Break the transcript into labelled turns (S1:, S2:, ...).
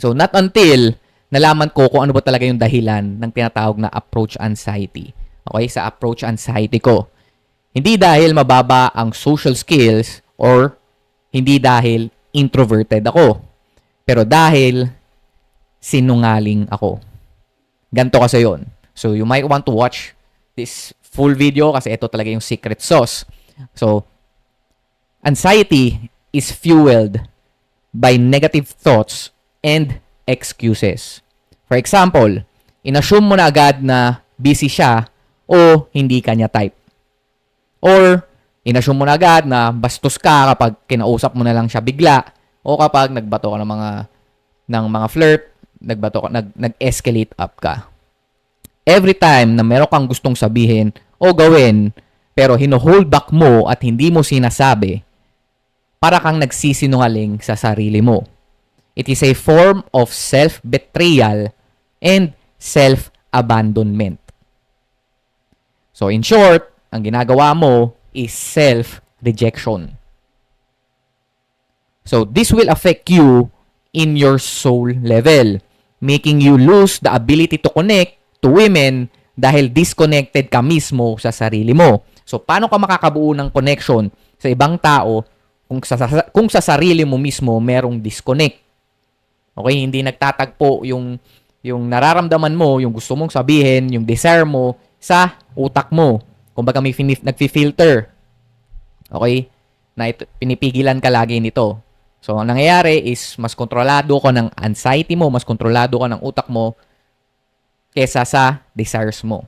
S1: So, not until nalaman ko kung ano ba talaga yung dahilan ng tinatawag na approach anxiety. Okay, sa approach anxiety ko. Hindi dahil mababa ang social skills or hindi dahil introverted ako. Pero dahil sinungaling ako. Ganto kasi yun. So, you might want to watch this full video kasi ito talaga yung secret sauce. So, anxiety is fueled by negative thoughts and excuses. For example, inassume mo na agad na busy siya o hindi kanya type. Or, inassume mo na agad na bastos ka kapag kinausap mo na lang siya bigla o kapag nagbato ka ng mga flirt, nag-escalate up ka. Every time na meron kang gustong sabihin o gawin pero hino-hold back mo at hindi mo sinasabi, para kang nagsisinungaling sa sarili mo. It is a form of self-betrayal and self-abandonment. So in short, ang ginagawa mo is self-rejection. So this will affect you in your soul level, making you lose the ability to connect to women dahil disconnected ka mismo sa sarili mo. So paano ka makakabuo ng connection sa ibang tao kung sa sarili mo mismo merong disconnect? Okay, hindi nagtatagpo yung nararamdaman mo, yung gusto mong sabihin, yung desire mo sa utak mo. Kumbaga may nagfi-filter. Okay? Na pinipigilan ka lagi nito. So, ang nangyayari is mas kontrolado ka ng anxiety mo, mas kontrolado ka ng utak mo kesa sa desires mo.